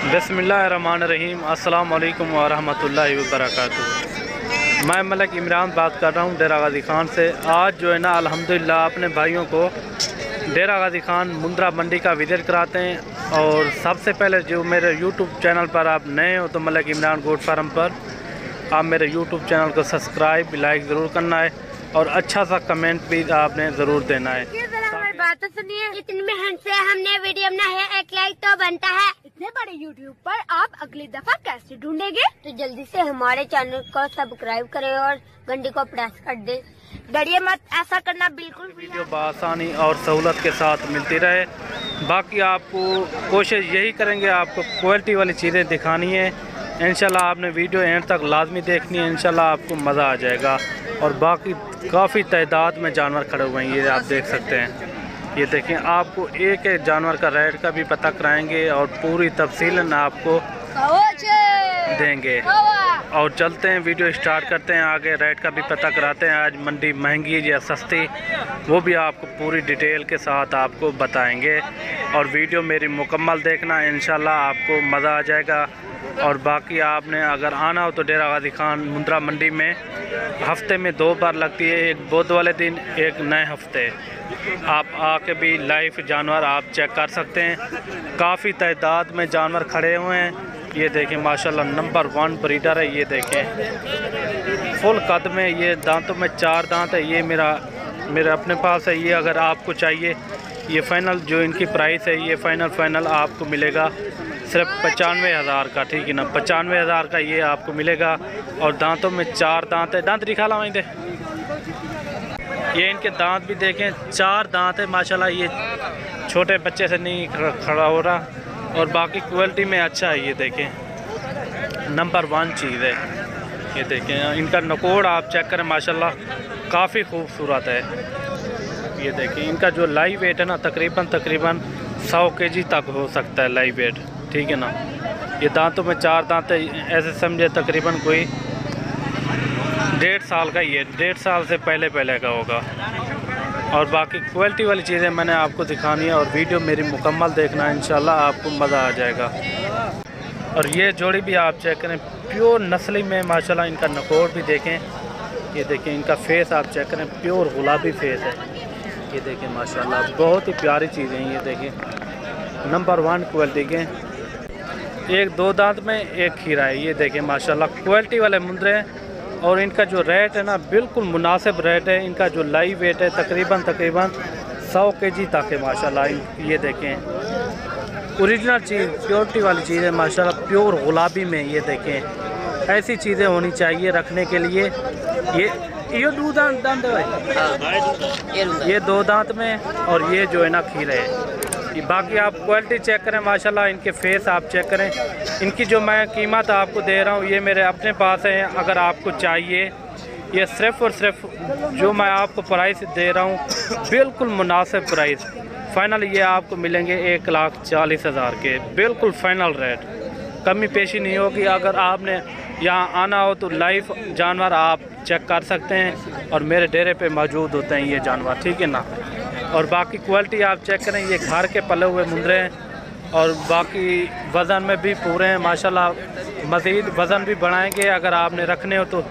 बिस्मिल्लाहिर्रहमानिर्रहीम। अस्सलाम वालेकुम वरहमतुल्लाहि वबरकातुहू। मैं मलिक इमरान बात कर रहा हूँ डेरा गाजी खान से। आज जो है ना अल्हम्दुलिल्लाह अपने भाइयों को डेरा गाजी खान मुंद्रा मंडी का विज़िट कराते हैं। और सबसे पहले जो मेरे यूट्यूब चैनल पर आप नए हो तो मलिक इमरान गोट फार्म पर आप मेरे यूट्यूब चैनल को सब्सक्राइब लाइक ज़रूर करना है और अच्छा सा कमेंट भी आपने ज़रूर देना है। बात तो सुनिए, इतनी मेहनत से हमने वीडियो बनाया है, एक लाइक तो बनता है। इतने बड़े यूट्यूब पर आप अगली दफा कैसे ढूंढेंगे? तो जल्दी से हमारे चैनल को सब्सक्राइब करें और घंटी को प्रेस कर दे। डरिए मत, ऐसा करना बिल्कुल। वीडियो बआसानी और सहूलत के साथ मिलती रहे। बाकी आपको कोशिश यही करेंगे, आपको क्वालिटी वाली चीज़ें दिखानी है। इंशाल्लाह आपने वीडियो एंड तक लाजमी देखनी है, इंशाल्लाह आपको मज़ा आ जाएगा। और बाकी काफ़ी तादाद में जानवर खड़े हुए हैं, ये आप देख सकते हैं। ये देखें, आपको एक एक जानवर का रेट का भी पता कराएंगे और पूरी तफसीलन आपको देंगे। और चलते हैं, वीडियो स्टार्ट करते हैं, आगे रेट का भी पता कराते हैं। आज मंडी महंगी या सस्ती वो भी आपको पूरी डिटेल के साथ आपको बताएंगे। और वीडियो मेरी मुकम्मल देखना, इंशाल्लाह आपको मज़ा आ जाएगा। और बाकी आपने अगर आना हो तो डेरा गाजी खान मुंद्रा मंडी में हफ्ते में 2 बार लगती है, एक बुध वाले दिन, एक नए हफ्ते। आप आके भी लाइव जानवर आप चेक कर सकते हैं। काफ़ी तादाद में जानवर खड़े हुए हैं। ये देखें माशाल्लाह नंबर 1 ब्रीडर है। ये देखें फुल कद में, ये दांतों में 4 दांत है। ये मेरे अपने पास है। ये अगर आपको चाहिए, ये फ़ाइनल जो इनकी प्राइस है, ये फ़ाइनल आपको मिलेगा सिर्फ 95,000 का। ठीक है ना, 95,000 का ये आपको मिलेगा। और दांतों में 4 दांत है। दांत दिखा ला वहीं दे। ये इनके दांत भी देखें, 4 दांत है माशाल्लाह। ये छोटे बच्चे से नहीं खड़ा हो रहा। और बाकी क्वालिटी में अच्छा है। ये देखें नंबर 1 चीज़ है। ये देखें इनका नकोड़ आप चेक करें, माशाल्लाह काफ़ी खूबसूरत है। ये देखें इनका जो लाइव वेट है ना, तकरीबन 100 kg तक हो सकता है लाइव वेट। ठीक है ना, ये दांतों में 4 दांत है। ऐसे समझे तकरीबन कोई 1.5 साल का, ये 1.5 साल से पहले का होगा। और बाकी क्वालिटी वाली चीज़ें मैंने आपको दिखानी है और वीडियो मेरी मुकम्मल देखना, इंशाल्लाह आपको मज़ा आ जाएगा। और ये जोड़ी भी आप चेक करें, प्योर नस्ली में माशाल्लाह। इनका नकोड़ भी देखें, ये देखें इनका फेस आप चेक करें, प्योर गुलाबी फेस है। ये देखें माशाल्लाह बहुत ही प्यारी चीज़ें हैं। ये देखें नंबर 1 क्वालिटी के, एक 2 दांत में एक खीरा है। ये देखें माशाल्लाह क्वालिटी वाले मुंद्रे हैं। और इनका जो रेट है ना बिल्कुल मुनासिब रेट है। इनका जो लाइव वेट है तकरीबन 100 kg तक है माशाल्लाह। ये देखें ओरिजिनल चीज़, प्योरिटी वाली चीज़ है माशाल्लाह, प्योर गुलाबी में। ये देखें ऐसी चीज़ें होनी चाहिए रखने के लिए। ये 2 दांत है, ये 2 दांत में। और ये जो है ना खीरे है। बाकी आप क्वालिटी चेक करें माशाल्लाह, इनके फेस आप चेक करें। इनकी जो मैं कीमत आपको दे रहा हूँ ये मेरे अपने पास है। अगर आपको चाहिए, ये सिर्फ़ और सिर्फ जो मैं आपको प्राइस दे रहा हूँ बिल्कुल मुनासिब प्राइस। फ़ाइनल ये आपको मिलेंगे 1,40,000 के, बिल्कुल फ़ाइनल रेट। कमी पेशी नहीं होगी। अगर आपने यहाँ आना हो तो लाइव जानवर आप चेक कर सकते हैं और मेरे डेरे पे मौजूद होते हैं ये जानवर। ठीक है ना। और बाकी क्वालिटी आप चेक करें, ये घर के पले हुए मुंद्रे हैं। और बाकी वज़न में भी पूरे हैं माशाल्लाह। मज़ीद वज़न भी बढ़ाएंगे अगर आपने रखने हो तो।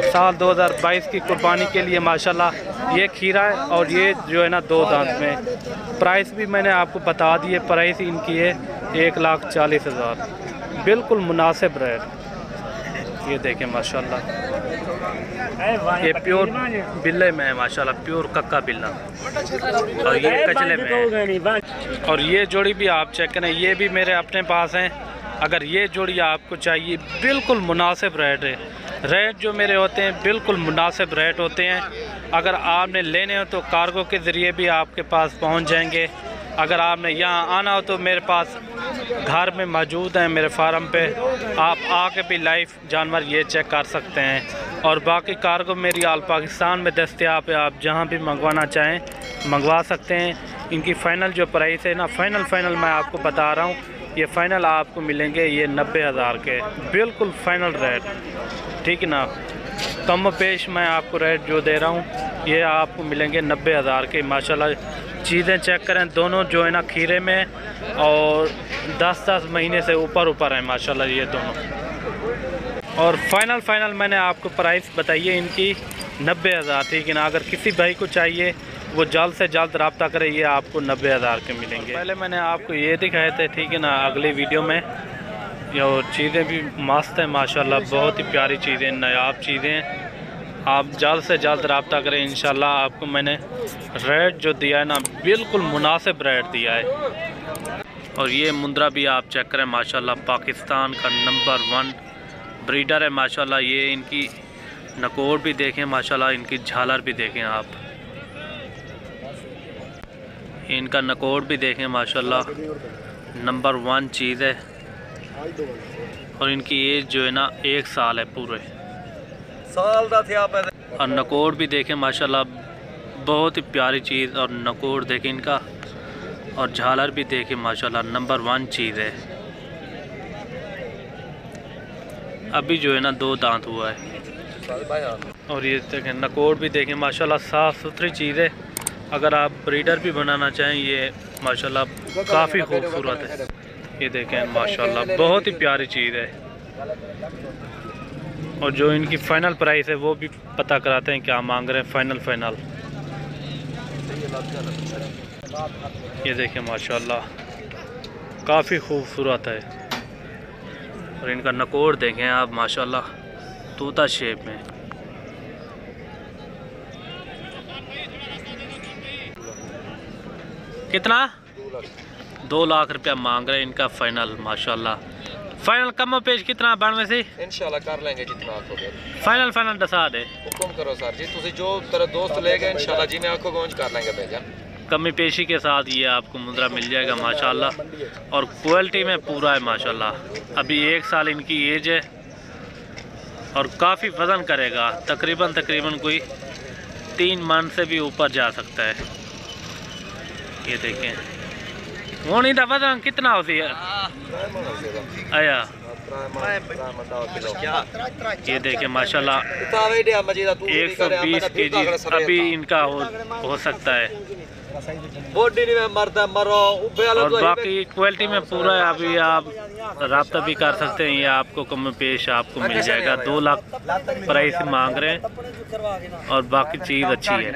साल 2022 की कुर्बानी के लिए माशाल्लाह ये खीरा है। और ये जो है ना 2 दांत में। प्राइस भी मैंने आपको बता दी है, प्राइस इनकी है 1,40,000, बिल्कुल मुनासिब रेट। ये देखें माशाल्लाह, ये प्योर बिल्ले में है माशाल्लाह, प्योर कक्का बिल्ला। और ये कचले में है। और ये जोड़ी भी आप चेक करें, ये भी मेरे अपने पास हैं। अगर ये जोड़ी आपको चाहिए बिल्कुल मुनासिब रेट है। रेट जो मेरे होते हैं बिल्कुल मुनासिब रेट होते हैं। अगर आपने लेने हो तो कार्गो के ज़रिए भी आपके पास पहुंच जाएंगे। अगर आपने यहाँ आना हो तो मेरे पास घर में मौजूद हैं, मेरे फार्म पे आप आके भी लाइव जानवर ये चेक कर सकते हैं। और बाकी कार्गो मेरी आल पाकिस्तान में दस्तयाब है, आप जहाँ भी मंगवाना चाहें मंगवा सकते हैं। इनकी फ़ाइनल जो प्राइस है ना, फ़ाइनल मैं आपको बता रहा हूँ, ये फ़ाइनल आपको मिलेंगे ये 90,000 के, बिल्कुल फ़ाइनल रेट। ठीक है ना, कम पेश मैं आपको रेट जो दे रहा हूँ ये आपको मिलेंगे 90,000 के। माशाल्लाह चीज़ें चेक करें, दोनों जो है ना खीरे में और 10-10 महीने से ऊपर हैं माशाल्लाह ये दोनों। और फाइनल मैंने आपको प्राइस बताई है इनकी 90,000, ठीक है ना। अगर किसी भाई को चाहिए वो जल्द से जल्द रब्ता करे, ये आपको 90,000 के मिलेंगे। पहले मैंने आपको ये दिखाए थे, ठीक है ना। अगली वीडियो में ये चीज़ें भी मस्त हैं माशाल्लाह, बहुत ही प्यारी चीज़ें, नायाब चीज़ें। आप जल्द से जल्द रब्ता करें इंशाल्लाह। आपको मैंने रेट जो दिया है ना बिल्कुल मुनासिब रेट दिया है। और ये मुंद्रा भी आप चेक करें माशाल्लाह, पाकिस्तान का नंबर 1 ब्रीडर है माशाल्लाह। ये इनकी नकोर भी देखें माशाल्लाह, इनकी झालर भी देखें आप, इनका नकोर भी देखें माशाल्लाह, नंबर 1 चीज़ है। और इनकी एज जो है ना 1 साल है पूरे साल दा थे आप। और नकोर भी देखें माशाल्लाह, बहुत ही प्यारी चीज़। और नकोर देखें इनका, और झालर भी देखें माशाल्लाह, नंबर 1 चीज़ है। अभी जो है ना 2 दांत हुआ है। और ये देखें नकोर भी देखें माशाल्लाह, साफ़ सुथरी चीज़ है। अगर आप ब्रीडर भी बनाना चाहें ये माशाल्लाह काफ़ी खूबसूरत है। ये देखें माशाल्लाह, बहुत ही प्यारी चीज़ है। और जो इनकी फ़ाइनल प्राइस है वो भी पता कराते हैं क्या मांग रहे हैं फाइनल। ये देखें माशाल्लाह, काफ़ी खूबसूरत है। और इनका नकोर देखें आप माशाल्लाह, तोता शेप में। कितना? 2 लाख रुपया मांग रहे हैं इनका फाइनल माशाल्लाह। फाइनल कम पेश कितना 92 से इंशाल्लाह कर लेंगे जितना आप होगे। फाइनल दसा दे। हुक्म करो सर जी, तुसी जो तेरा दोस्त ले गए इंशाल्लाह जी मैं आपको पहुंच कर लेंगे भेजा। कमी पेशी के साथ ये आपको मुंद्रा मिल जाएगा माशाल्लाह। और क्वालिटी में पूरा है माशाल्लाह। अभी 1 साल इनकी एज है और काफ़ी वज़न करेगा, तकरीबन कोई 3 मन से भी ऊपर जा सकता है। ये देखें होनी का वजन कितना होती है आया। ये देखें माशाल्लाह 120 kg अभी इनका हो सकता है। और बाकी क्वालिटी में पूरा है। अभी आप राब्ता भी कर सकते हैं, ये आपको कम पेश आपको मिल जाएगा। 2 लाख प्राइस मांग रहे हैं और बाकी चीज़ अच्छी है।